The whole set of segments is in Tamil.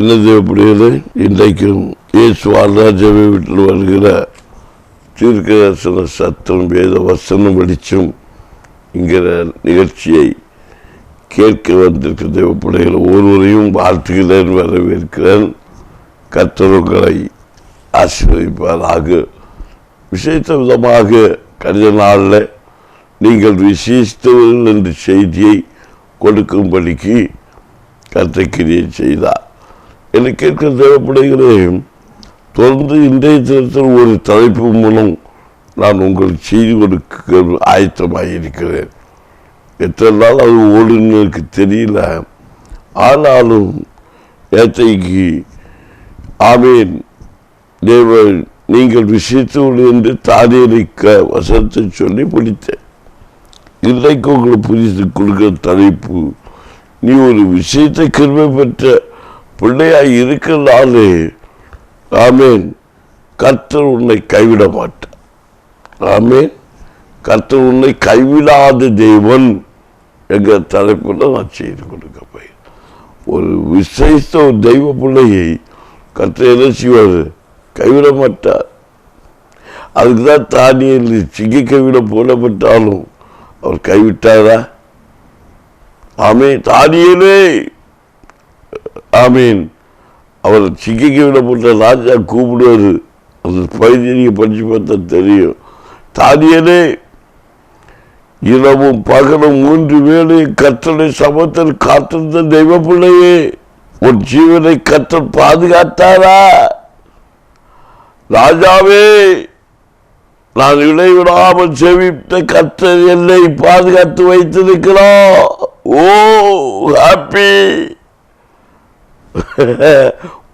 என்னது எப்படின்னு இன்றைக்கும் இயேசு வரராஜாவை வீட்டில் வருகிற தீர்க்கதரிசன சத்தம் வேத வசனம் வெளிச்சம் என்கிற நிகழ்ச்சியை கேட்க வந்திருக்கிற தேவ பிள்ளைகள் ஒருவரையும் வாழ்த்துகிறேன், வரவேற்கிறேன். கர்த்தர் உங்களை ஆசீர்வதிப்பாராக. விசேஷ விதமாக கடித நாளில் நீங்கள் விசேஷித்தவர்கள் என்ற செய்தியை கொடுக்கும்படிக்கு கர்த்தர் கிரியை செய்தார். எனக்கு கேட்கிற தேவப்பிள்ளைகளே, தொடர்ந்து இன்றைய தினத்தில் ஒரு தலைப்பு மூலம் நான் உங்களுக்கு செய்தி கொடுக்க ஆயத்தமாக இருக்கிறேன். எத்தனை நாள் அது ஓடுன்னு எனக்கு தெரியல. ஆனாலும் நேற்றைக்கு ஆமேன் தேவன் நீங்கள் விசேஷத்தோடு என்று தானியலிக்க வசனத்தை சொல்லி பிடித்தேன். இன்றைக்கு உங்களுக்கு புரிந்து கொடுக்கிற தலைப்பு, நீ ஒரு விஷயத்தை கிருபை பெற்ற பிள்ளையாய் இருக்கிறதாலே ஆமேன் கர்த்தர் உன்னை கைவிட மாட்டார். ஆமேன், கர்த்தர் உன்னை கைவிடாத தேவன் என்கிற தலைப்பில் நான் செய்து கொடுக்க போய் ஒரு விசேஷ ஒரு தெய்வ பிள்ளையை கர்த்தர் என்ன செய்வார்? கைவிட மாட்டார். அதுக்கு தான் தானியல் சிங்கி கைவிட போடப்பட்டாலும் அவர் கைவிட்டாரா? ஆமேன், தானியலே ஆமீன். அவர் சிக்கிக்கு விடப்பட்ட ராஜா கூப்பிடுவார். அந்த பைத்தியை படிச்சு பார்த்தா தெரியும். தானியலே, இரவும் பகலும் 3 வேளை கர்த்தரை சமத்தில் காத்திருந்த தெய்வ பிள்ளையே, உன் ஜீவனை கர்த்தர் பாதுகாத்தாரா? ராஜாவே, நான் இடைவிடாமல் செவித்த கர்த்தர் என்னை பாதுகாத்து வைத்திருக்கிறோம். ஓ ஹாப்பி.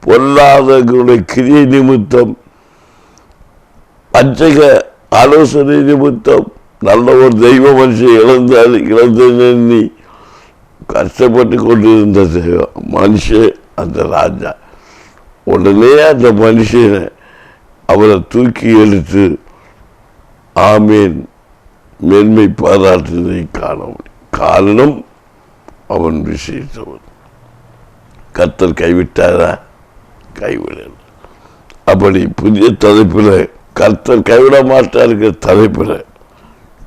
பொல்லாதவர்களுடைய கிரியை நிமித்தம், பஞ்சக ஆலோசனை நிமித்தம் நல்ல ஒரு தெய்வ மனுஷன் இழந்த கஷ்டப்பட்டு கொண்டிருந்த மனுஷன் அந்த ராஜா. உடனே அந்த மனுஷனை அவரை தூக்கி எடுத்து ஆமீன் மேன்மை பாராட்டுவதை காண முடியும். காரணம், அவன் விசேஷவன். கர்த்தர் கைவிட்டாரா? கைவிடல. அப்படி புதிய தலைப்பில் கர்த்தர் கைவிட மாட்டாருங்கிற தலைப்பில்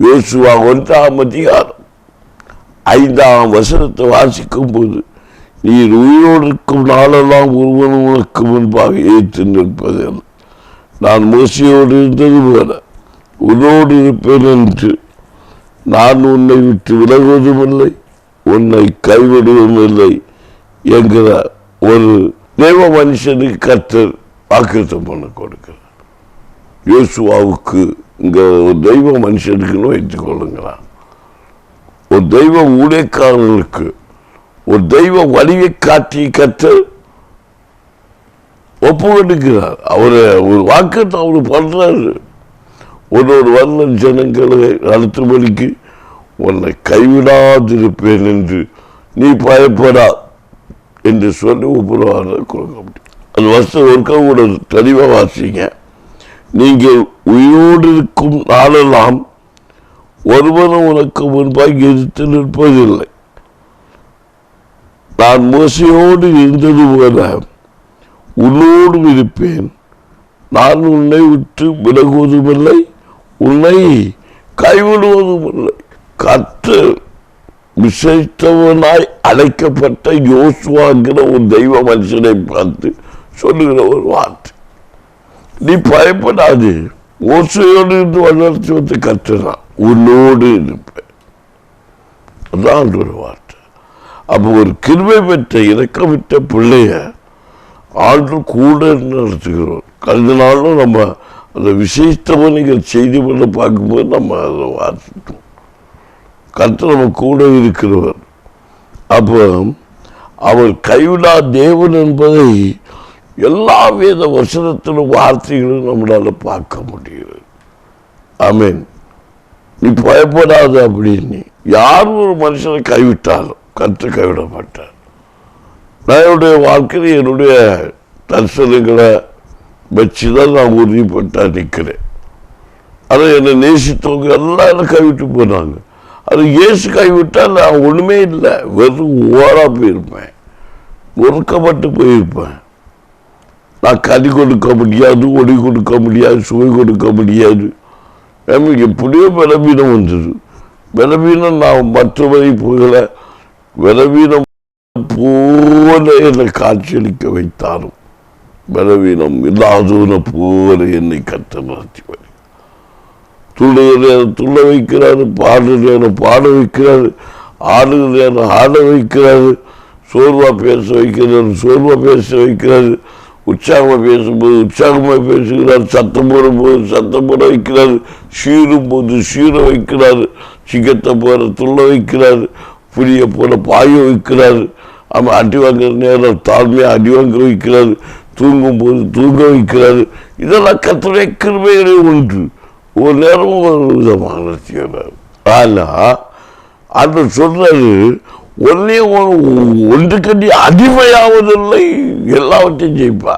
யோசுவா 1ஆம் அதிகாரம் 5ஆம் வசனத்தை வாசிக்கும் போது, நீர் உயிரோடு இருக்கும் நாளெல்லாம் ஒருவன் உனக்கு முன்பாக ஏற்று நிற்பது, நான் மோசையோடு இருந்தது போல உன்னோடு இருப்பேன் என்று நான் உன்னை விட்டு விலகுவதும் இல்லை, உன்னை கைவிடுவதும் இல்லை என்கிற ஒரு தெய்வ மனுஷனுக்கு கர்த்தர் வாக்குத்தத்தம் பண்ண கொடுக்கிறார். யோசுவாவுக்கு இங்க ஒரு தெய்வ மனுஷனுக்குன்னு வைத்துக் கொள்ளுங்களா, ஒரு தெய்வ ஊழியக்காரர்களுக்கு ஒரு தெய்வ வழியை காட்டி கர்த்தர் ஒப்பு கொடுக்கிறார். அவரை ஒரு வாக்குத்தத்தம் அவரு பண்றாரு. ஒரு வர்ண ஜனங்களை நடத்தும்படிக்கு உன்னை கைவிடாதிருப்பேன் என்று நீ பயப்படா என்று சொல்லி உபரவாதம் கொடுக்க முடியும். அந்த வருஷம் ஒருக்க கூட தெளிவாக வாசிங்க. நீங்கள் உயிரோடு இருக்கும் நாளெல்லாம் ஒருவனும் உனக்கு முன்பாக எதிர்த்து நிற்பதில்லை, நான் மோசையோடு இருந்தது போல உன்னோடும் இருப்பேன், நான் உன்னை விட்டு விலகுவதும் இல்லை, உன்னை கைவிடுவதும் இல்லை. கர்த்தர் விசேஷவனாய் அழைக்கப்பட்ட யோசுவாங்கிற ஒரு தெய்வ மனுஷனை பார்த்து சொல்லுகிற ஒரு வார்த்தை, நீ பயப்படாது, மோசையோடு இருந்து வளர்ச்சி வந்து கர்த்தர் உன்னோடு இருப்பேன். அதான் ஒரு வார்த்தை. அப்போ ஒரு கிருபை பெற்ற இறக்கமிட்ட பிள்ளைய ஆண்டு கூட நடத்துகிறோம். கல்வி நாளும் நம்ம அந்த விசேஷவனிகள் செய்தி பண்ண பார்க்கும்போது நம்ம அதை வாசித்தோம். கர்த்தர் நம்ம கூட இருக்கிறவர். அப்போ அவர் கைவிடா தேவன் என்பதை எல்லா வேத வசனத்திலும் வார்த்தைகளும் நம்மளால பார்க்க முடிகிறது. ஆமீன். நீ பயப்படாத அப்படின்னு யாரும் ஒரு மனுஷனை கைவிட்டாலும் கர்த்தர் கைவிட மாட்டார். நான் என்னுடைய வாழ்க்கையில் என்னுடைய தரிசனங்களை வச்சுதான் நான் உறுதிப்பட்டா நிற்கிறேன். அதை என்னை நேசித்தவங்க எல்லாம் என்னை கைவிட்டு போனாங்க. அது இயேசு கைவிட்டால் நான் ஒன்றுமே இல்லை, வெறும் ஓரா போயிருப்பேன். நொறுக்கப்பட்டு போயிருப்பேன். நான் கனி கொடுக்க முடியாது, ஒளி கொடுக்க முடியாது, சுவை கொடுக்க முடியாது. எப்படியோ பலவீனம் வந்தது. பலவீனம் நான் மற்றவரை புகழ பலவீனம் போல என்னை காட்சியளிக்க வைத்தாரும். பலவீனம் இல்லாதவனை போல என்னை கர்த்தர் நடத்தி துள்ள வைக்கிறாரு, பாடுற பாட வைக்கிறாரு, ஆடுகிற ஆட வைக்கிறாரு, சோர்வா பேச வைக்கிறாரு, சோர்வா பேச வைக்கிறாரு, உற்சாகமாக பேசும்போது உற்சாகமாக பேசுகிறார், சத்தம் போடும்போது சத்தம் போட வைக்கிறாரு, சீரும் போது சீர வைக்கிறாரு, சிக்கத்தை போல துள்ள வைக்கிறாரு, புரிய போல பாய வைக்கிறாரு. அவன் அடி வாங்குற நேரம் தாழ்மையாக அடி வாங்க வைக்கிறாரு, தூங்கும் போது தூங்க வைக்கிறாரு. இதெல்லாம் கர்த்தருடைய கிருபைகளே ஒன்று. ஒரு நேரமும் ஒரு விதமாக நடத்தினார். ஆனால் அந்த சொல்றாரு, ஒன்னே ஒன்றுக்கண்டி அடிமையாவதில்லை, எல்லாவற்றையும் ஜெயிப்பா.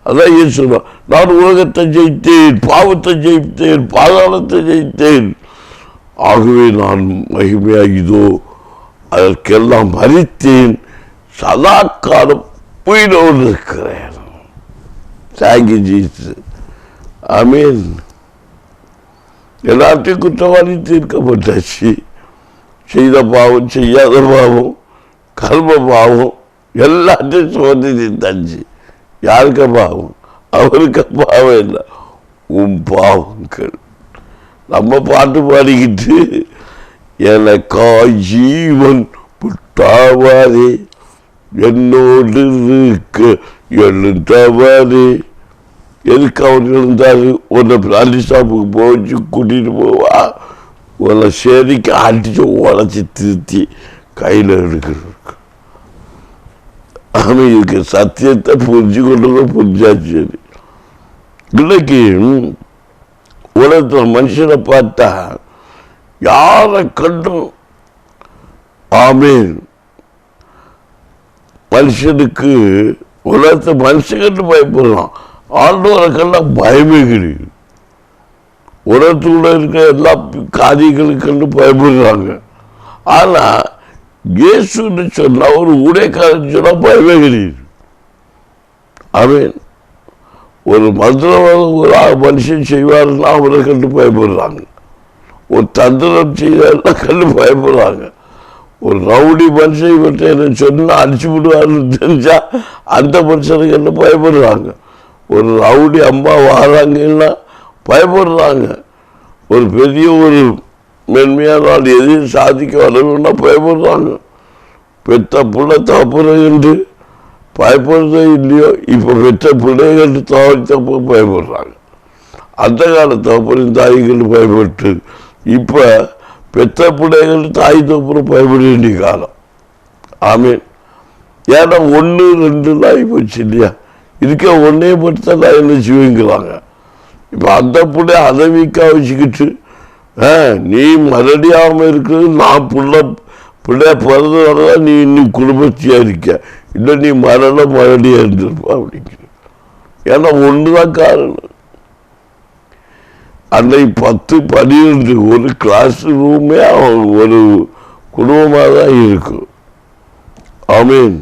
அதான் ஏன் சொல்றான், நான் உலகத்தை ஜெயித்தேன், பாவத்தை ஜெயித்தேன், பாதாளத்தை ஜெயித்தேன், ஆகவே நான் மகிமையாகிதோ அதற்கெல்லாம் மறித்தேன், சதா காலம் உயிரோடு இருக்கிறேன். Thank you Jesus. ஆமென். எல்லாத்தையும் குற்றவாளி தீர்க்கப்பட்டாச்சு. செய்த பாவம், செய்யாத பாவம், கர்ம பாவம் எல்லாத்தையும் சோதனை தச்சு. யாருக்க பாவம்? அவருக்கு பாவம் இல்லை, உன் பாவங்கள். நம்ம பாட்டு பாடிக்கிட்டு எனக்கா ஜீவன் புட்டாவாதே, என்னோடு இருக்க எழுந்தவாதே. எதுக்கு அவர் இருந்தாரு? உன்னை பிராண்டி ஷாப்புக்கு போச்சு கூட்டிகிட்டு போவா, உன்னை சேரிக்கு அடிச்சு உடச்சி திருத்தி கையில் எடுக்கிறதுக்கு. ஆமாம், இதுக்கு சத்தியத்தை புரிஞ்சு கொண்டு புரிஞ்சாச்சு. இன்னைக்கு உலகத்தில் மனுஷனை பார்த்தா யாரை கண்டும் ஆமேன் மனுஷனுக்கு உலகத்தை மனுஷன் கண்டு பயப்படுறான். ஆண்டவரை கண்டா பயமே கிடையாது. உலகத்துக்குள்ள இருக்கிற எல்லா காரியங்களுக்கு கண்டு பயப்படுறாங்க. ஆனால் இயேசுன்னு சொன்னா ஒரு ஊழியக்காரன் சொன்னா பயமே கிடையாது. ஆமேன். ஒரு மந்திரவாதம் ஒரு மனுஷன் செய்வாருன்னா அவரை கண்டு பயப்படுறாங்க. ஒரு தந்திரம் செய்தாருன்னா கண்டு பயப்படுறாங்க. ஒரு ரவுடி மனுஷன் இவற்றை என்ன சொன்னா அடிச்சு விடுவாருன்னு தெரிஞ்சா அந்த மனுஷனை கண்டு பயப்படுறாங்க. ஒரு ரவுடி அம்மா வாராங்கன்னா பயப்படுறாங்க. ஒரு பெரிய ஒரு மென்மையான நாள் எதையும் சாதிக்க வரணும்னா பயப்படுறாங்க. பெற்ற பிள்ளை தப்புறது என்று பயப்படுறதே இல்லையோ, இப்போ பெற்ற பிள்ளைகள் தப்பு பயப்படுறாங்க. அந்த கால தப்புறையும் தாய்கள் பயப்பட்டு இப்போ பெற்ற பிள்ளைகள் தாய் தப்புறம் பயப்பட வேண்டிய காலம். ஆமீன். ஏன்னா 1 2 ஆகி போச்சு இல்லையா? இருக்க ஒன்னே மட்டும் தான் என்ன செய்வீங்களாங்க. இப்போ அந்த பிள்ளை அதை வீக்காக வச்சுக்கிட்டு நீ மறுபடியாமல் இருக்கிறது, நான் பிள்ளைய பிறந்தனால தான் நீ இன்னும் குடும்பத்தியாக இருக்க, இல்லை நீ மறுபடியாக இருந்திருப்பா அப்படிங்கிற. ஏன்னா ஒன்று தான் காரணம். அன்னைக்கு 10 12 ஒரு கிளாஸ் ரூமே ஒரு குடும்பமாக தான் இருக்கும். ஆமீன்.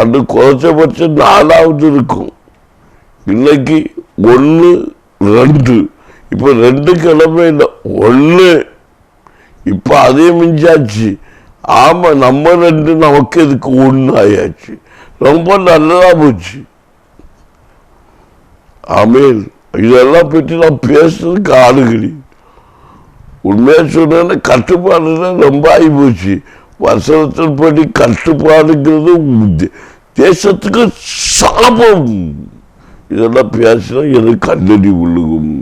அது குறைச்சபட்சம் 4வது இருக்கும். இன்னைக்கு 1 2, இப்போ 2 கிழமை இல்லை 1, இப்போ அதே மிஞ்சாச்சு. ஆமாம், நம்ம 2 நமக்கு எதுக்கு 1 ஆயாச்சு. ரொம்ப நல்லதா போச்சு. ஆமீன். இதெல்லாம் பற்றி நான் பேசுறதுக்கு ஆளுகளி. உண்மையாக சொன்னா கட்டுப்பாடுல ரொம்ப ஆகி போச்சு. வசனத்தின் படி கட்டுப்பாடுங்கிறது தேசத்துக்கு சாபம். இதெல்லாம் பேசினா எனக்கு கண்ணடி விழுகும்.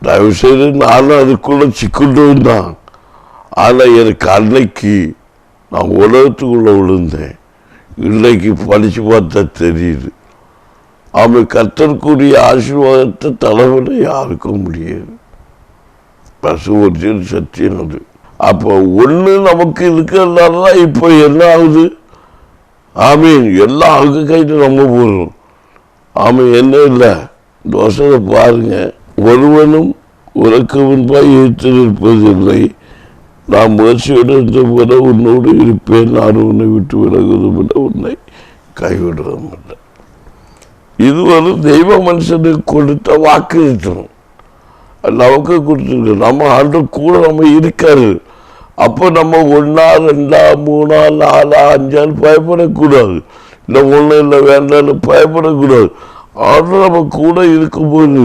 தயவு செய்து நானும் அதுக்குள்ள சிக்கிட்டோம் தான். ஆனால் எனக்கு அன்னைக்கு நான் உலகத்துக்குள்ள விழுந்தேன். இன்னைக்கு படித்து பார்த்தா தெரியுது. அவன் கர்த்தருக்குரிய ஆசீர்வாதத்தை தலைவரை யாருக்கும் முடியாது. பசுவற்றின் சத்தியம் அது. அப்போ 1 நமக்கு இருக்கிறதுனால தான் இப்போ என்ன ஆகுது? ஆமீன். எல்லாம் அவங்க கையில் நம்ம போடுறோம். ஆமாம், என்ன இல்லை தோசை பாருங்க. ஒருவனும் உனக்கு முன்பாக ஏற்று நிற்பதில்லை, நான் முயற்சியோடு இருந்த போல உன்னோடு இருப்பேன், நான் உன்னை விட்டு விலகுவதும் உன்னை கைவிடுவோம் இல்லை. இது ஒரு தெய்வ மனுஷனுக்கு கொடுத்த வாக்குறுத்தம், நமக்கு கொடுத்துருக்கு. நம்ம ஆண்டு கூட நம்ம இருக்காரு. அப்போ நம்ம 1 2 3 4 5 பயப்படக்கூடாது. இல்லை 1 இல்லை வேண்டாம்னு பயப்படக்கூடாது. ஆண்டு நம்ம கூட இருக்கும்போது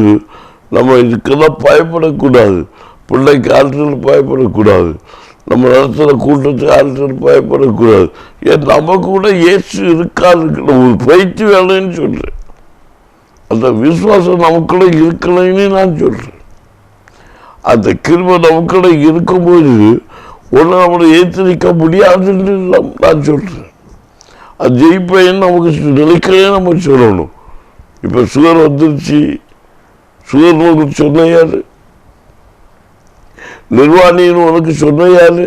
நம்ம இதுக்கெல்லாம் பயப்படக்கூடாது. பிள்ளைக்கு ஆற்றல் பயப்படக்கூடாது. நம்ம நடத்துகிற கூட்டத்துக்கு ஆற்றல் பயப்படக்கூடாது. ஏன் நம்ம கூட இயேசு இருக்காது. ஒரு பயிற்சி வேணும்னு சொல்கிறேன். அந்த விசுவாசம் நமக்குள்ள இருக்கலைன்னு நான் சொல்கிறேன். அந்த கிருபை நமக்குள்ள இருக்கும்போது ஒன்று நம்மளை ஏற்றிக்க முடியாதுன்னு நான் சொல்கிறேன். அது ஜெயிப்பேன்னு நமக்கு நினைக்கலே நம்ம சொல்லணும். இப்போ சுகர் வந்துருச்சு, சுகர் உனக்கு சொன்ன யாரு? நிர்வாணின்னு உனக்கு சொன்ன யாரு?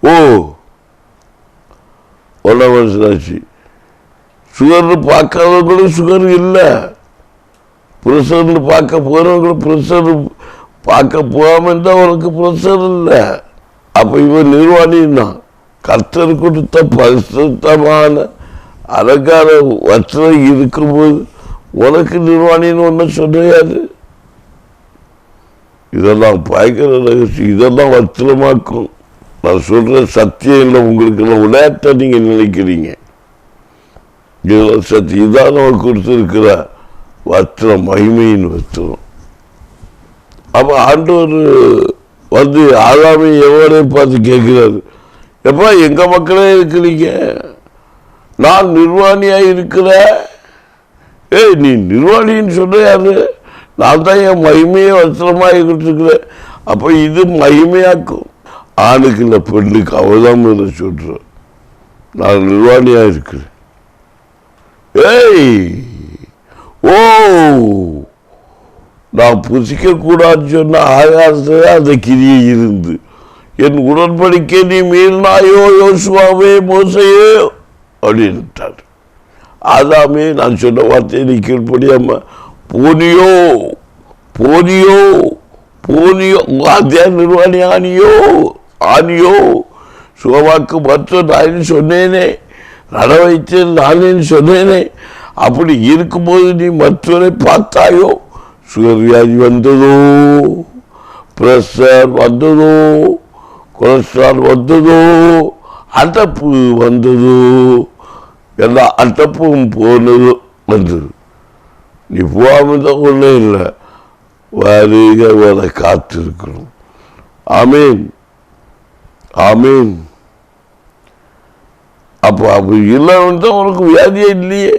ஓ, 1 வருஷம் ஆச்சு. சுகர்னு பார்க்காதவங்களும் சுகர் இல்லை, ப்ரெஷர்னு பார்க்க போகிறவங்களும் ப்ரெஷர் பார்க்க போகாமல் இருந்தால் உனக்கு ப்ரெஷர் இல்லை. அப்போ இவன் நிர்வாணின்னா கர்த்தர் கொடுத்த பரிசுத்தமான அலங்கார வஸ்திரம் இருக்கும்போது உனக்கு நிர்வாணின்னு ஒன்று சொன்னையாது. இதெல்லாம் பயங்கர ரகசியம். இதெல்லாம் வஸ்திரமாக்கும். நான் சொல்கிற சத்தியம் இல்லை. உங்களுக்கு விளையாட்டை நீங்கள் நினைக்கிறீங்க. இதெல்லாம் சத்தியம். இதான் நமக்கு கொடுத்துருக்கிற வஸ்திரம், மகிமையின் வஸ்திரம். அப்போ ஆண்டவர் வந்து ஆதாமை எவரையும் பார்த்து கேட்கிறாரு, எப்பா எங்கள் மக்களே இருக்கிறீங்க, நான் நிர்வாணியாக இருக்கிற. நீ நிர்வாணின்னு சொல்ற யாரு? நான் தான் என் மகிமையை வஸ்திரமாக கொடுத்துருக்கிறேன். அப்போ இது மகிமையாக்கும். ஆணுக்கு இல்லை பெண்ணுக்கு அவதான் சொல்கிறேன், நான் நிர்வாணியாக இருக்கிறேன். ஓ, நான் புசிக்கக்கூடாதுன்னு சொன்ன ஆகாசத்துல அந்த கிரியை இருந்து என் உடன்படிக்கை நீ மீறினாயோ யோசுவாவே மோசையோ அப்படின்ட்டார். ஆதாமே நான் சொன்ன வார்த்தையை நீ கீழ்ப்படியாம போனியோ போனியோ போனியோ, வாத்தியா நிர்வாணி ஆனியோ சுகமாக்கு மற்ற நான் சொன்னேனே, நட வைத்தேன் நானேன்னு சொன்னேனே. அப்படி இருக்கும்போது நீ மற்றவரை பார்த்தாயோ? சுகர் வியாதி வந்ததோ, பிரஷர் வந்ததோ, கொலஸ்ட்ரால் வந்ததோ, அட்டப்பு வந்ததோ, எல்லா அட்டப்பும் போனதோ வந்தது. நீ போகாமல் தான் ஒன்றும் இல்லை, வருக வர காத்திருக்கணும். ஆமீன் ஆமீன். அப்போ அப்படி இல்லைன்னு தான் உனக்கு வியாதியே இல்லையே.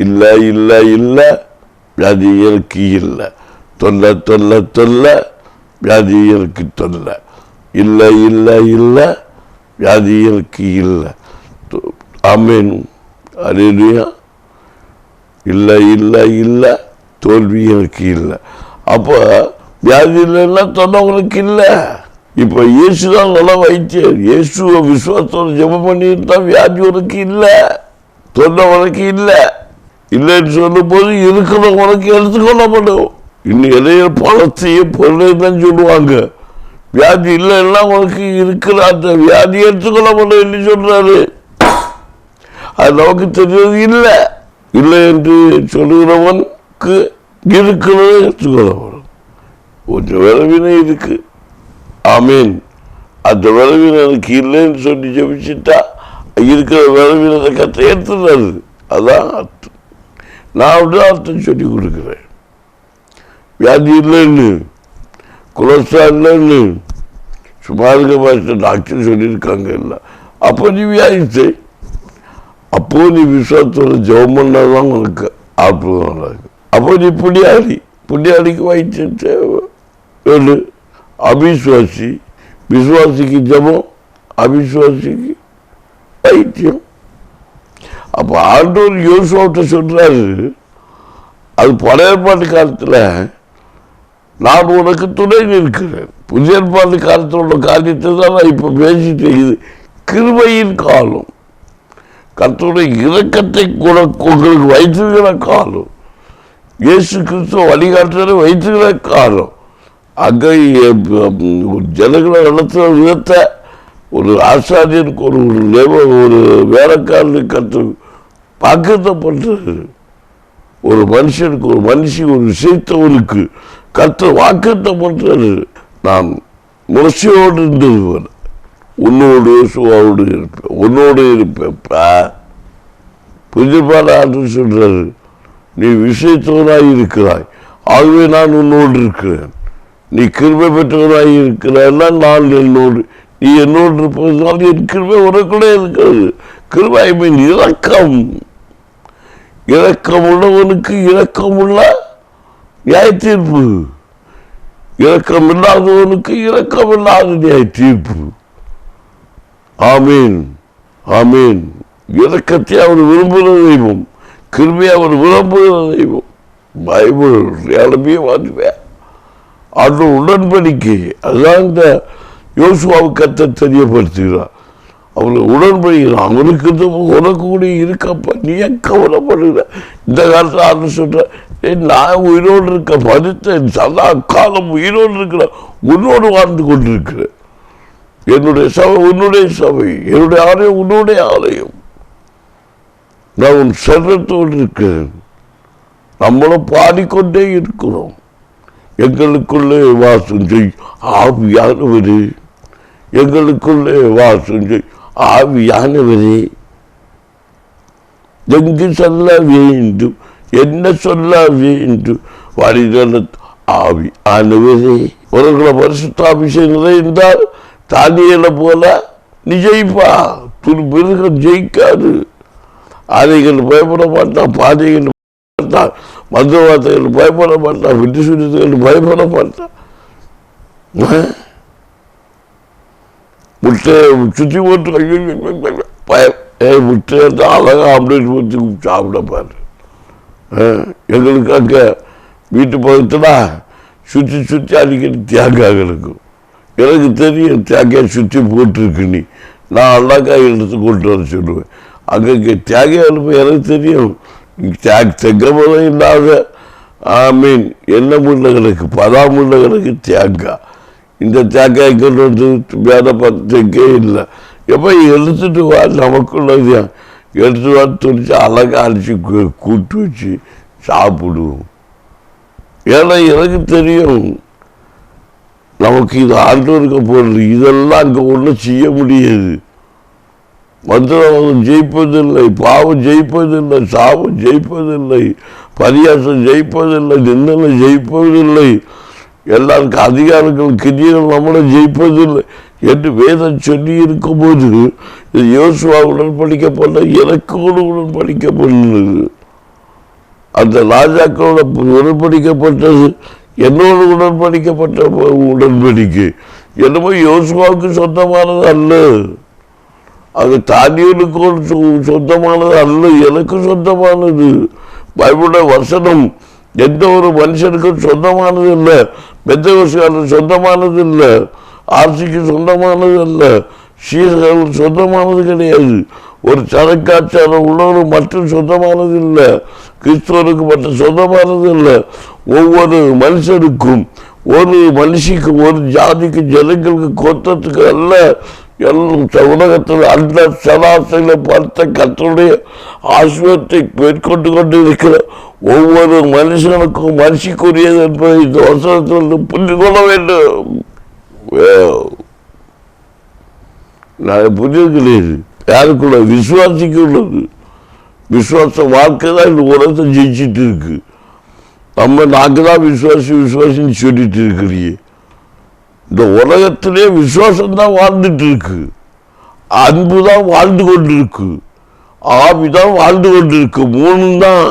இல்லை இல்லை இல்லை, வியாதி எனக்கு இல்லை. தொல்லை தொல்லை தொல்லை, வியாதி எனக்கு தொல்லை. இல்லை இல்லை இல்லை, வியாதி எனக்கு இல்லை. ஆமீன் அல்லேலூயா. இல்லை இல்லை இல்லை, தோல்வி எனக்கு இல்லை. அப்போ வியாதி இல்லைன்னா தொல்லை உனக்கு இல்லை. இப்போ இயேசு தான் நல்லா வைத்தியர். இயேசுவை விசுவாசத்தோட ஜெபம் பண்ணிட்டு வியாதி உனக்கு இல்லை, தொல்லை உனக்கு இல்லை. இல்லைன்னு சொல்லும் போது இருக்கிற உனக்கு எடுத்துக்கொள்ளப்படும். இன்னும் எதைய பழத்தையும் பொருளையும் தான் சொல்லுவாங்க. வியாதி இல்லைன்னா உனக்கு இருக்கிற அந்த வியாதி எடுத்துக்கொள்ளப்படும் என்று சொல்றாரு. அது நமக்கு தெரியாது. இல்லை இல்லை என்று சொல்லுகிறவனுக்கு இருக்கிறது எடுத்துக்கொள்ளப்படும். கொஞ்சம் விளைவினை இருக்கு. ஆமீன். அந்த விளைவினை எனக்கு இல்லைன்னு சொல்லி ஜெபிச்சுட்டா இருக்கிற விளைவினத்தை கற்று எடுத்துடுறாரு. அதான் அர்த்தம். நான் அப்படிதான் அர்த்தம் சொல்லி கொடுக்குறேன். வியாதி இல்லைன்னு, கொலஸ்ட்ரால் இல்லைன்னு சும்மா இருக்க பாட்டு டாக்டர் சொல்லியிருக்காங்க. இல்லை அப்போ நீ வியாதிச்சு, அப்போ நீ விசுவாசத்தோட ஜெபம் பண்ணாதான் உனக்கு அற்புதம் நடக்கும். அப்போ நீ புண்ணியாடிக்கு வைத்தியம் தேவை. அவிசுவாசி, விசுவாசிக்கு ஜெபம், அவிசுவாசிக்கு வைத்தியம். அப்போ ஆண்டவர் யோசுவாட்ட சொல்றாரு, அது பழைய ஏற்பாட்டு காலத்தில் நான் உனக்கு துணை நிற்கிறேன். புதிய ஏற்பாட்டு காலத்தில் உள்ள காரியத்தை தான் நான் இப்போ பேசிட்டு இருக்குது. கிருபையின் காலம், கர்த்தருடைய இரக்கத்தை கூட உங்களுக்கு வைத்திருக்கிற காலம், இயேசு கிறிஸ்துவ வழிகாட்டுதலை வைத்திருக்கிற காலம். அங்கே ஜனங்களை நடத்துகிற விதத்தை ஒரு ஆசாரியனுக்கு ஒரு வேலைக்காரனுக்கு கற்று வாக்குத்தப்படுறது. ஒரு மனுஷனுக்கு ஒரு மனுஷி ஒரு விஷயத்தவனுக்கு கற்று வாக்குத்தப்படுறது. நான் முரசையோடு இருந்தது உன்னோடு சுவாவோடு இருப்பேன், உன்னோடு இருப்பேன்ப்பா. புதிப்பான ஆண்டு சொல்றாரு, நீ விஷயத்தவனாய் இருக்கிறாய், ஆகவே நான் உன்னோடு இருக்கிறேன். நீ கிருபை பெற்றவனாய் இருக்கிறாய்னா நான் என்னோடு, நீ என்னோடு இருப்பதனால் என் கிருபை உனக்குள்ளே இருக்கிறது. கிருபை மீன் இரக்கம். இரக்கம் உள்ளவனுக்கு இரக்கமுள்ள நியாய தீர்ப்பு, இரக்கம் இல்லாதவனுக்கு இரக்கம் இல்லாத நியாய தீர்ப்பு. ஆமீன், ஆமீன். இரக்கத்தை அவர் விரும்புகிற தெய்வம், கிருபையை அவர் விரும்புகிற தெய்வம். பைபிள் எல்லாமே வாங்குவேன். அது உடன்படிக்கை. அதுதான் இந்த யோசுவாவுக்கு கர்த்தர் தெரியப்படுத்துகிறார். அவர்கள் உடன்படுகிறான். அவனுக்கு உனக்கு கூட இருக்கப்ப நீ கவலைப்படுகிற. இந்த காலத்தில் ஆண்டு சொல்ற, நான் உயிரோடு இருக்க மறுத்தேன், சதா காலம் உயிரோடு இருக்கிற, உன்னோடு வாழ்ந்து கொண்டிருக்கிறேன். என்னுடைய சபை உன்னுடைய சபை, என்னுடைய ஆலயம் உன்னுடைய ஆலயம். நான் உன் சரத்தோடு இருக்கிறேன். நம்மளும் பாடிக்கொண்டே இருக்கிறோம். எங்களுக்குள்ளே வாசம் செய் ஆவியானவரே, எங்களுக்குள்ளே வாசம் செய் ஆவியானவரே. எங்கு சொல்ல வேண்டும், என்ன சொல்ல வேண்டும், வழிதல ஆவியானவரே. உனக்குள்ள பரிசுத்தாபிஷேகம் நிறைந்தால் தானியலை போல நீ ஜெயிப்பா. மிருகம் ஜெயிக்காது. ஆதைகள் பயப்பட மாட்டான், பாதைகள் மாட்டான், மந்திரவார்த்தைகள் பயப்பட மாட்டான், விட்டு சுற்றத்துகள் பயப்பட மாட்டான். முட்டையை சுற்றி போட்டு முட்டை அழகா அப்படின்னு ஊற்றி சாப்பிடப்பாரு. எங்களுக்கு அங்கே வீட்டு பக்கத்தில் சுற்றி சுற்றி அடிக்கடி தேங்காய் இருக்கும். எனக்கு தெரியும் தேங்காய் சுற்றி போட்டிருக்கு. நீ நான் அழகாய் எடுத்து கொண்டு வர சொல்லுவேன். அங்கே தேங்காய் அனுப்ப எனக்கு தெரியும். தெங்கமதம் இல்லாத மீன் என்ன முள்ள கிடக்கு, முள்ள கிடக்கு தேங்காய். இந்த தேங்காய் கொண்டு வந்து வேலை பார்த்துக்கே இல்லை. எப்போ எடுத்துட்டு வா, நமக்குள்ளது எடுத்துட்டு வா, துணிச்சு அழகாக அடிச்சு கூட்டு வச்சு சாப்பிடுவோம். ஏன்னா எனக்கு தெரியும் நமக்கு இது ஆண்டவருக்கு போடுறது. இதெல்லாம் அங்கே ஒன்றும் செய்ய முடியாது. மந்திரம் ஜெயிப்பதில்லை, பாவம் ஜெயிப்பதில்லை, சாபம் ஜெயிப்பதில்லை, பரியாசம் ஜெயிப்பதில்லை, நிந்தனை ஜெயிப்பதில்லை, எல்லாருக்கும் அதிகாரங்கள் கிரியர்கள் நம்மளை ஜெயிப்பதில்லை என்று வேதம் சொல்லி இருக்கும்போது இது யோசுவா உடன்படிக்கப்பட்ட எனக்கோடு உடன்படிக்கப்பட்டது. அந்த ராஜாக்களோட உடன்படிக்கப்பட்டது என்னோடு உடன்படிக்கப்பட்ட உடன்படிக்கை. என்னமோ யோசுவாவுக்கு சொந்தமானது அல்ல, அது தானியலுக்கு சொந்தமானது அல்ல, எனக்கு சொந்தமானது. பைபிளுடைய வசனம் எந்த ஒரு மனுஷனுக்கும் சொந்தமானது இல்லை. பெந்தகோஸ்துக்காரருக்கு சொந்தமானது இல்லை, ஆர்சிக்கு சொந்தமானது அல்ல, சீசர்களுக்கு சொந்தமானது கிடையாது. ஒரு சரக்காச்சாரம் உள்ளவரு மட்டும் சொந்தமானது இல்லை, கிறிஸ்துவருக்கு மட்டும் சொந்தமானது இல்லை. ஒவ்வொரு மனுஷனுக்கும், ஒரு மனுஷிக்கும், ஒரு ஜாதிக்கு, ஜனங்களுக்கு, கொத்தத்துக்கு அல்ல, உலகத்தில் அந்த சராசரியில பார்த்த கர்த்தருடைய ஆசிரியத்தை மேற்கொண்டு கொண்டு இருக்கிற ஒவ்வொரு மனுஷனுக்கும் மனுஷிக்குரியது என்பதை இந்த வசனத்தில் புரிந்து கொள்ள வேண்டும். நான் புரிஞ்சுக்கிறேன். யாருக்குள்ள விசுவாசிக்கு உள்ளது. விசுவாச வாழ்க்கை தான் இந்த உலகத்தை ஜெயிச்சுட்டு இருக்கு. நம்ம நாக்கு தான் விசுவாசின்னு சொல்லிட்டு இருக்கிறீங்க. இந்த உலகத்திலே விசுவாசம் தான் வாழ்ந்துட்டு இருக்கு, அன்பு தான் வாழ்ந்து கொண்டு இருக்கு, ஆவி தான் வாழ்ந்து கொண்டு இருக்கு. மூணு தான்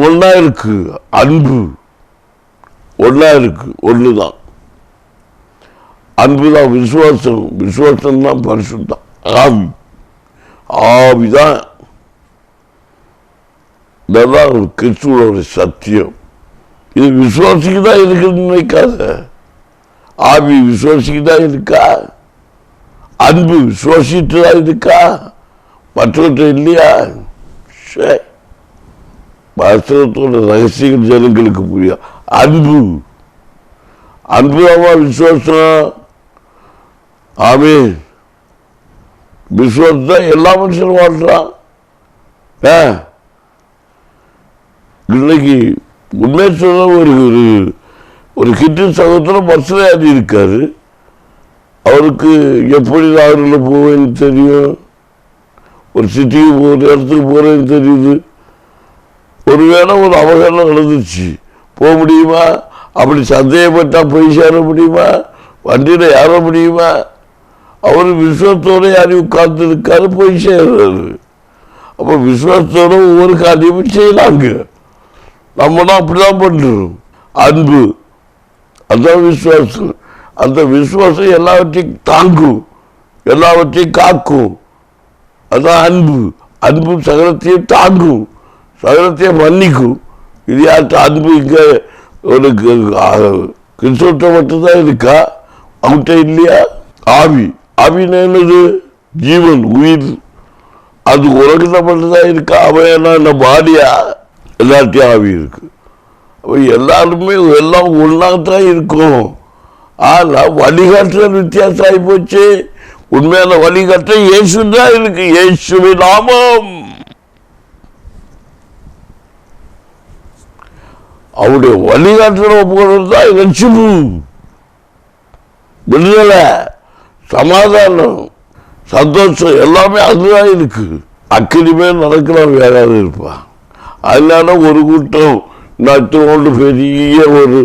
ஒன்னா இருக்கு. அன்பு ஒன்னா இருக்கு, ஒண்ணுதான் அன்பு தான். விசுவாசம், விசுவாசம் தான் பரிசுத்தம். ஆவி, ஆவிதான் கிறிஸ்துவோட சத்தியம். இது விசுவாசிக்கு தான் இருக்குன்னு நினைக்காத. ஆவி விசுவாசிக்கு தான் இருக்கா, அன்பு விசுவாசிட்டு தான் இருக்கா, மற்றவற்றை இல்லையா? வசனத்தோட ரகசியங்கள் ஜனங்களுக்கு புரியும். அன்பு, அன்புதாமா விசுவாசம். ஆமென். விசுவாசம் தான் எல்லா மனுஷனும் வாழ்றான். இன்னைக்கு உண்மை சொல்ல ஒரு கிட்டு சகோதரம் பஸ்ல ஏறி இருக்காரு. அவருக்கு எப்படி நாகரில் போவேன்னு தெரியும், ஒரு சிட்டிக்கு போகிற இடத்துக்கு போகிறேன்னு தெரியுது. ஒருவேளை ஒரு அவகாரம் நடந்துச்சு, போக முடியுமா? அப்படி சந்தேகப்பட்டா போய் சேர முடியுமா? வண்டியில் ஏற முடியுமா? அவர் விசுவாசத்தோடு யாரி உட்கார்ந்து இருக்காரு, போய் சேர்றாரு. அப்போ விசுவாசத்தோட ஒவ்வொரு காரியமும் செய்யலாங்க. நம்மளும் அப்படிதான் பண்றோம். அன்பு, அதான் விசுவாசம். அந்த விசுவாசம் எல்லாவற்றையும் தாங்கும், எல்லாவற்றையும் காக்கும். அதான் அன்பு. அன்பு சகலத்தையும் தாங்கும், சகலத்தையும் மன்னிக்கும். இது யார்கிட்ட அன்பு? இங்க ஒரு கிறிஸ்தவத்தை மட்டும்தான் இருக்கா, அவன்கிட்ட இல்லையா? ஆவி, ஆவின்னு என்னது? ஜீவன், உயிர். அது உலகத்தை மட்டும்தான் இருக்கா? அவன் என்ன பாடியா? எல்லாத்தையும் ஆவி இருக்கு. எல்லாருமே எல்லாம் ஒன்றாத்தான் இருக்கும். ஆனால் வழிகாட்டுதல் வித்தியாசம் ஆகி போச்சு. உண்மையான வழிகாட்ட இயேசு தான் இருக்கு. இயேசுவின் நாமம், அவருடைய வழிகாட்டுதல் போனதுதான் ரட்சிப்பு, விடுதலை, சமாதானம், சந்தோஷம் எல்லாமே அதுதான் இருக்கு. அக்கினிமே நடக்கலாம், வேறாவது இருப்பான். அதனால ஒரு கூட்டம் நட்டு பெரிய ஒரு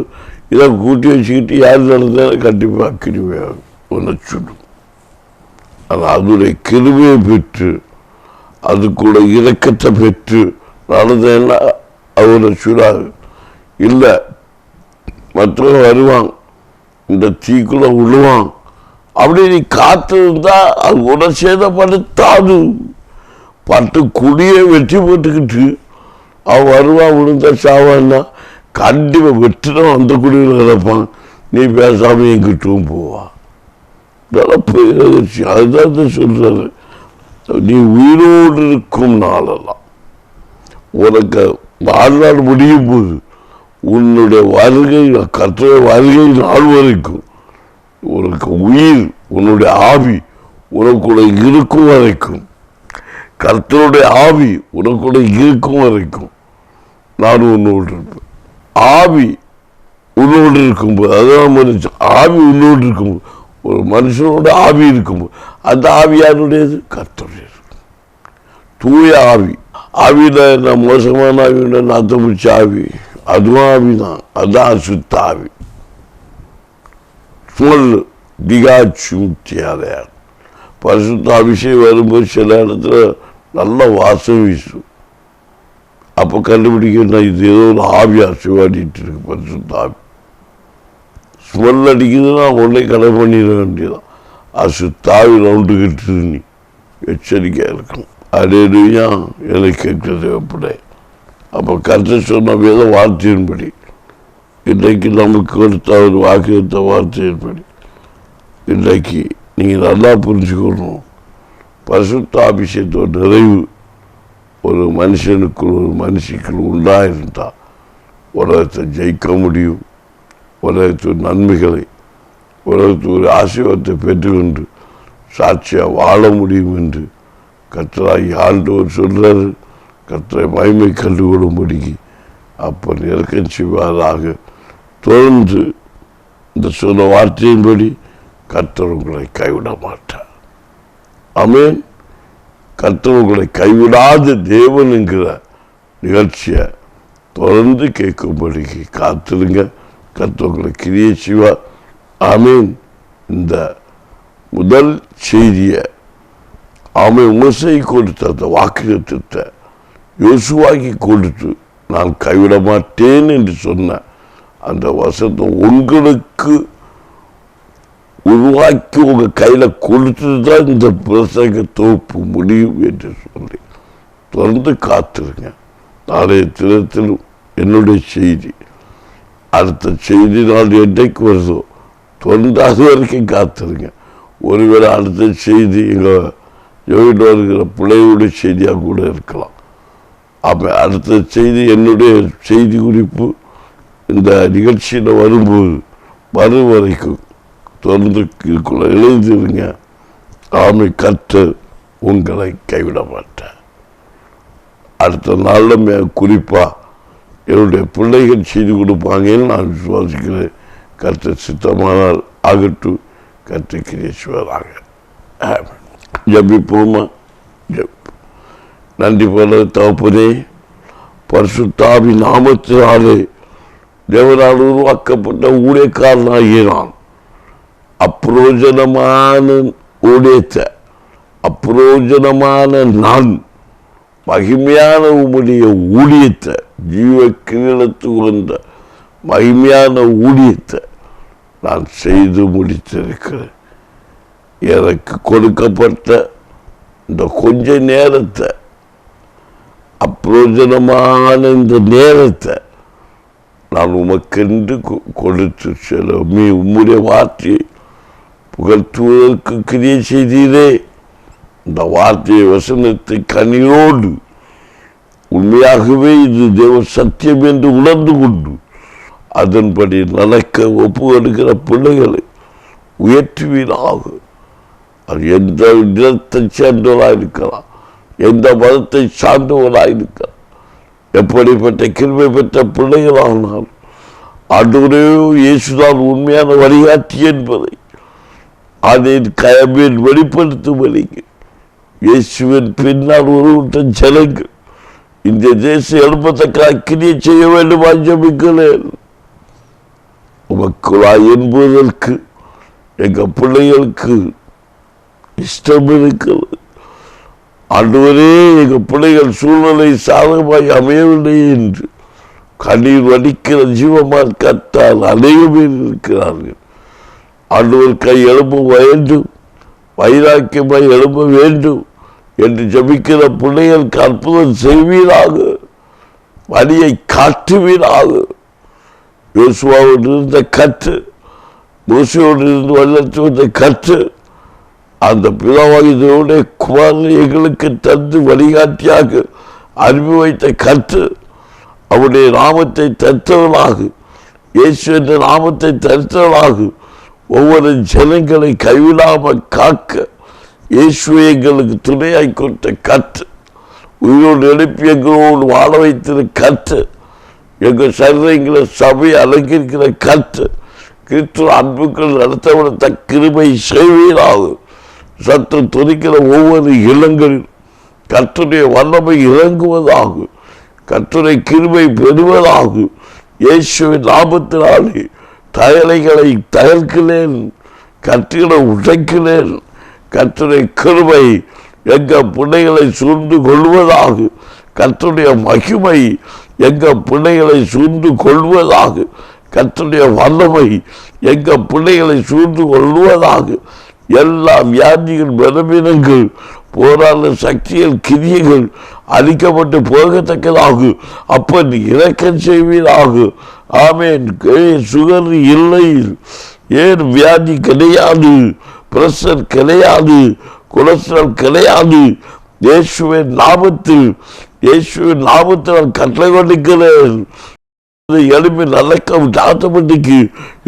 இதை கூட்டி வச்சுக்கிட்டு யார் நடந்தாலும் கண்டிப்பாக அக்கினிமே உணச்சுடும். ஆனால் அதனுடைய கிருமையை பெற்று அதுக்குள்ள இரக்கத்தை பெற்று நடந்தேன்னா அவனை சுடாது. இல்லை, மற்றவங்க வருவான், இந்த தீக்குள்ள விழுவான். அப்படி நீ காத்து இருந்தா அது உட சேதப்படுத்தாது. பட்டு குடியை வெட்டி போட்டுக்கிட்டு அவன் வருவான், விழுந்தா சாவான்னா கண்டிப்பாக வெற்றிடம் அந்த குடியில் கிடப்பான். நீ பேசாம எங்கிட்டும் போவான். அதுதான் சொல்றாரு, நீ உயிரோடு இருக்கும் நாளெல்லாம் உனக்கு வாழ்நாள் முடியும் போது உன்னுடைய வருகை, கர்த்தருடைய வருகை நாள் வரைக்கும் உனக்கு உயிர், உன்னுடைய ஆவி உனக்குள்ள இருக்கும் வரைக்கும், கர்த்தருடைய ஆவி உனக்குள்ள இருக்கும் வரைக்கும் நான் உன்னோடு இருப்பேன். ஆவி உன்னோடு இருக்கும்போது, அதான் மனுஷன் ஆவி உன்னோடு இருக்கும்போது, ஒரு மனுஷனோட ஆவி இருக்கும்போது அந்த ஆவி யாருடையது? கர்த்தருடையது. தூய ஆவி. ஆவியில என்ன மோசமான ஆவியோட நாத்த பிடிச்ச ஆவி, அதுவும் ஆவிதான். அதான் அசுத்த ஆவி. சொல் திகாச்சுத்தியாதையார். பரிசுத்த அபிஷேகம் வரும்போது சில இடத்துல நல்ல வாசம் வீசும். அப்போ கண்டுபிடிக்கணும், இது ஏதோ ஒரு ஆவி அசைவாடிட்டு இருக்கு. பரிசுத்த ஆவி ஸ்மெல் அடிக்குதுன்னா உடனே கடை பண்ணிட வேண்டியதான். அசுத்தாவி ரவுண்டுகிட்டு நீ எச்சரிக்கையா இருக்கணும். அடையா என்னை கேட்கறது எப்படி? அப்போ கர்த்தர் சொன்ன வேத வார்த்தையின்படி, இன்றைக்கு நமக்கு கொடுத்த ஒரு வாக்கியத்த வார்த்தையின்படி இன்றைக்கு நீங்கள் நல்லா புரிஞ்சுக்கணும். பரிசுத்த அபிஷேகத்தோட நிறைவு ஒரு மனுஷனுக்குள், ஒரு மனுஷிக்குள் உண்டாயிருந்தால் உலகத்தை ஜெயிக்க முடியும். உலகத்து நன்மைகளை, உலகத்து ஒரு ஆசீர்வாதத்தை பெற்றுக்கொண்டு சாட்சியாக வாழ முடியும் என்று கர்த்தராகி ஆண்டவர் சொல்றாரு. கர்த்தரை மகிமை கண்டுகொள்ளும்படிக்கு அப்ப இறக்கம் செய்வாராக. தொடர்ந்து இந்த சொன்ன வார்த்தையின்படி கர்த்தர் உங்களை கைவிட மாட்டார். ஆமென். கர்த்தர் உங்களை கைவிடாத தேவன் என்கிற நிகழ்ச்சியை தொடர்ந்து கேட்கும்படிக்கு காத்திருங்க. கர்த்தர் உங்களை கிரியை செய்வார். ஆமென். இந்த முதல் செய்தியை மோசேயை கொடுத்த அந்த வாக்குத்தத்தத்தை யோசுவாக்கி கொடுத்து நான் கைவிட மாட்டேன் என்று சொன்ன அந்த வசனத்தை உங்களுக்கு உருவாக்கி உங்க கையில கொடுத்துட்டு தான் இந்த பிரசங்க தொகுப்பு முடியும் என்று சொல்லி தொடர்ந்து காத்திருங்க. நாளைய தினத்திலும் என்னுடைய செய்தி, அடுத்த செய்தி நாள் என்றைக்கு வருதோ தொடர்ந்து அது வரைக்கும் காத்திருங்க. ஒருவேளை அடுத்த செய்தி எங்கள் ஜோயிட்டு வருகிற பிள்ளைகளுடைய செய்தியாக கூட இருக்கலாம். அப்போ அடுத்த செய்தி என்னுடைய செய்தி குறிப்பு இந்த நிகழ்ச்சியில் வரும்போது வரும் வரைக்கும் தொடர்ந்து எழுதிருங்க. ஆமை கர்த்தர் உங்களை கைவிட மாட்டார். அடுத்த நாளில் குறிப்பாக என்னுடைய பிள்ளைகள் செய்து கொடுப்பாங்கன்னு நான் விசுவாசிக்கிறேன். கர்த்தர் சித்தமானால் ஆகட்டும். கர்த்தர் கிரீஸ்வராக ஜபிப்போமா? நன்றி போல தகப்பனே, பரிசுத்த நாமத்தினாலே தேவனால் உருவாக்கப்பட்ட ஊழியக்காரனாகிய நான் அப்பிரோஜனமான ஊழியத்தை, அப்பிரோஜனமான நான் மகிமையான உம்முடைய ஊழியத்தை, ஜீவ கிரீடத்து வந்த மகிமையான ஊழியத்தை நான் செய்து முடித்திருக்கிறேன். எனக்கு கொடுக்கப்பட்ட இந்த கொஞ்ச நேரத்தை, அப்பிரோஜனமான இந்த நேரத்தை நான் உமக்கென்று கொடுத்து செல்ல உம்முடைய வார்த்தையை புகழ்த்துவதற்கு கிரியை செய்தீரே. இந்த வார்த்தையை வசனத்தை கனியோடு உண்மையாகவே இது தேவ சத்தியம் என்று உணர்ந்து கொண்டு அதன்படி நடக்க ஒப்பு எடுக்கிற பிள்ளைகளை உயர்த்துவீராக. அது எந்த இடத்தை சேர்ந்தவராக இருக்கலாம், எந்த மதத்தை சார்ந்தவராக இருக்கலாம், எப்படிப்பட்ட கிருபை பெற்ற பிள்ளைகளானால் ஆண்டவரே இயேசுதான் உண்மையான வழிகாட்டி என்பதை அதை கயமேல் வெளிப்படுத்தும்படிக்கு இயேசுவின் பின்னால் உருவிட்ட ஜனங்கள் இந்த தேச எழுப்பத்தக்க அக்கினியை செய்ய வேண்டும். ஜெபிக்கிறேன். உமக்குழாய் என்பதற்கு எங்கள் பிள்ளைகளுக்கு இஷ்டம் இருக்கிறது. ஆண்டவரே, எங்கள் பிள்ளைகள் சூழ்நிலை சாதகமாய் அமையவில்லை என்று கண்ணீர் வடிக்கிற ஜீவமான் கத்தால் அநேக பேர் இருக்கிறார்கள். ஆண்டவர் கை எழுப்ப வேண்டும், வைராக்கியமாய் எழுப்ப வேண்டும் என்று ஜபிக்கிற பிள்ளைகளுக்கு அற்புதம் செய்வீராக, வழியை காட்டுவீராக. யோசுவாவோடு இருந்த கற்று, மோசையோடு இருந்து வல்லத்து வந்த கற்று, அந்த பிதாவாகியோடைய குமாரனை எங்களுக்கு தந்து வழிகாட்டியாக அனுப்பி வைத்த கற்று, அவருடைய நாமத்தை தரித்தவர்களாக, இயேசு என்ற நாமத்தை தரித்தவர்களாக ஒவ்வொரு ஜனங்களை கைவிடாமல் காக்க இயேசுவை எங்களுக்கு துணையாய் கொடுத்த கற்று, உயிரோடு எழுப்பி எங்களோடு வாழ வைத்திருக்கிற கற்று, எங்கள் சரீரங்களை சபையை அலங்கரிக்கிற கற்று, கிறிஸ்துவ அன்புக்கள் நடத்தப்பட்ட கிருபை செய்வீராகும். சற்று துணிக்கிற ஒவ்வொரு இல்லங்களில் கர்த்தருடைய வல்லமை இறங்குவதாகும், கர்த்தருடைய கிருபை பெறுவதாகும். இயேசுவின் நாமத்தினாலே தயலைகளை தகர்க்கிறேன், கற்றுகளை உடைக்கிறேன். கர்த்தருடைய கிருபை எங்கள் பிள்ளைகளை சூழ்ந்து கொள்வதாக, கர்த்தருடைய மகிமை எங்கள் பிள்ளைகளை சூழ்ந்து கொள்வதாக, கர்த்தருடைய வல்லமை எங்கள் பிள்ளைகளை சூழ்ந்து கொள்வதாக. எல்லா வியாதிகள், பலவீனங்கள், போராட சக்திகள், கிரியைகள் அழிக்கப்பட்டு போகத்தக்கதாக அப்படி இறக்கம் செய்வீராக. ஆமேன். சுகர் இல்லை, ஏன் வியாதி கிடையாது, பிரஷர் கிடையாது, கொலஸ்ட்ரால் கிடையாது. இயேசுவின் நாமத்தில், இயேசுவின் நாமத்தில் கட்டளை கொண்டிருக்கிறேன். எலும்பி நடக்க தாத்தப்பட்டிக்கு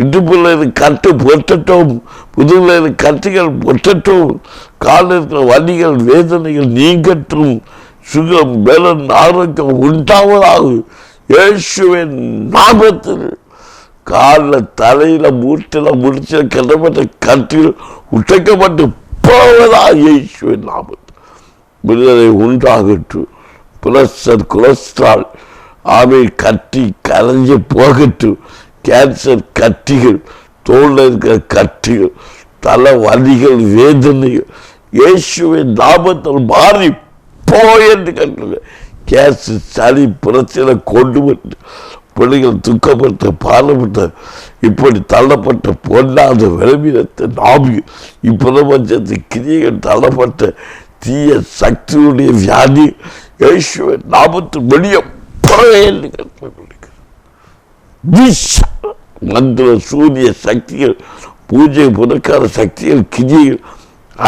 இடுப்புல கட்டு பொட்டட்டும், புதுல கட்டுகள் பொட்டட்டும், காலில் இருக்கிற வலிகள் வேதனைகள் நீங்கட்டும், சுகம் பலன் ஆரோக்கியம் உண்டாவதாகும். இயேசுவின் நாமத்தில் காலில் தலையில மூட்டில முடிச்ச கிடப்பட்ட கட்டில் உடைக்கப்பட்டு போவதா இயேசுவின் நாமத்தில் விடுதலை உண்டாகட்டும். பிரஷர், கொலஸ்ட்ரால் ஆமை கட்டி கரைஞ்சி போகட்டும். கேன்சர் கட்டிகள், தோளில் இருக்கிற கட்டிகள், தலை வலிகள், வேதனைகள் இயேசுவின் நாமத்தில் மாறி போயென்று கட்டுங்க. கேன்சர், சளி பிரச்சனை கொண்டு வந்து பிள்ளைகள் துக்கப்பட்ட, பாலப்பட்ட, இப்படி தள்ளப்பட்ட பொல்லாத விளம்பரத்தை நாமி இப்பிரபஞ்சத்தை கிரியைகள் தள்ளப்பட்ட தீய சக்தியுடைய வியாதி இயேசுவின் நாமத்தில் வெளியே மந்திர சூரிய சக்திகள், பூஜை புறக்கார சக்திகள், கிரிகள்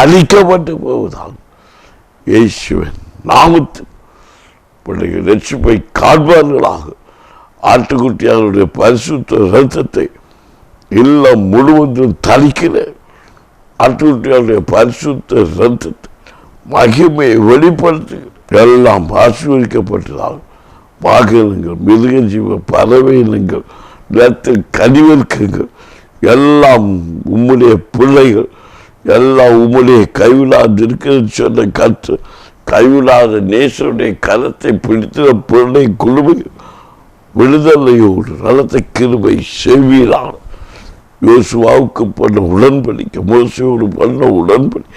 அழிக்கப்பட்டு போவதால் இயேசுவின் நாமத்தில் பிள்ளைகள் ரட்சிப்பை காண்பார்களாக. ஆட்டுக்குட்டியாருடைய பரிசுத்த இரத்தத்தை இல்லம் முழுவதும் தரிக்கிற ஆட்டுக்குட்டியாருடைய பரிசுத்த ரத்தத்தை மகிமையை வெளிப்படுத்துகிற எல்லாம் ஆசீர்வதிக்கப்பட்டதாகும். பாகங்கள், மிருக ஜீவ பறவைகள், நிலத்தில் கனிவிற்குங்கள் எல்லாம் உம்முடைய பிள்ளைகள், எல்லாம் உம்முடைய கைவிடாது இருக்கிறது சொன்ன கற்று கைவிடாத நேசருடைய கரத்தை பிடித்த பிள்ளை குழுமைகள் விடுதலையோடு நலத்தை கிருபை செய்வீராக. யோசுவாவுக்கு பண்ண உடன்படிக்கை, மோசையோடு பண்ண உடன்படி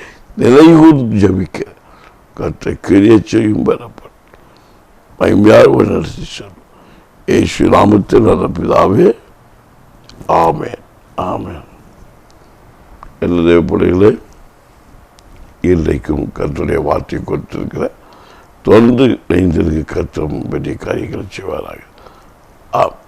நிலைகூர்ந்து ஜபிக்க கற்றை கிரிய செய்யும் பெறப்படும் மகிமையாக நடத்தி சொல்லும். இயேசு நாமத்தில் நல்ல பிதாவே, ஆமென், ஆமென். என்ன தேவப்படைகளே, இன்றைக்கும் கர்த்தருடைய வார்த்தை கொடுத்திருக்கிற தொடர்ந்து இணைந்திருக்க கர்த்தர் பெரிய காரியங்களை செய்வாராக. ஆம்.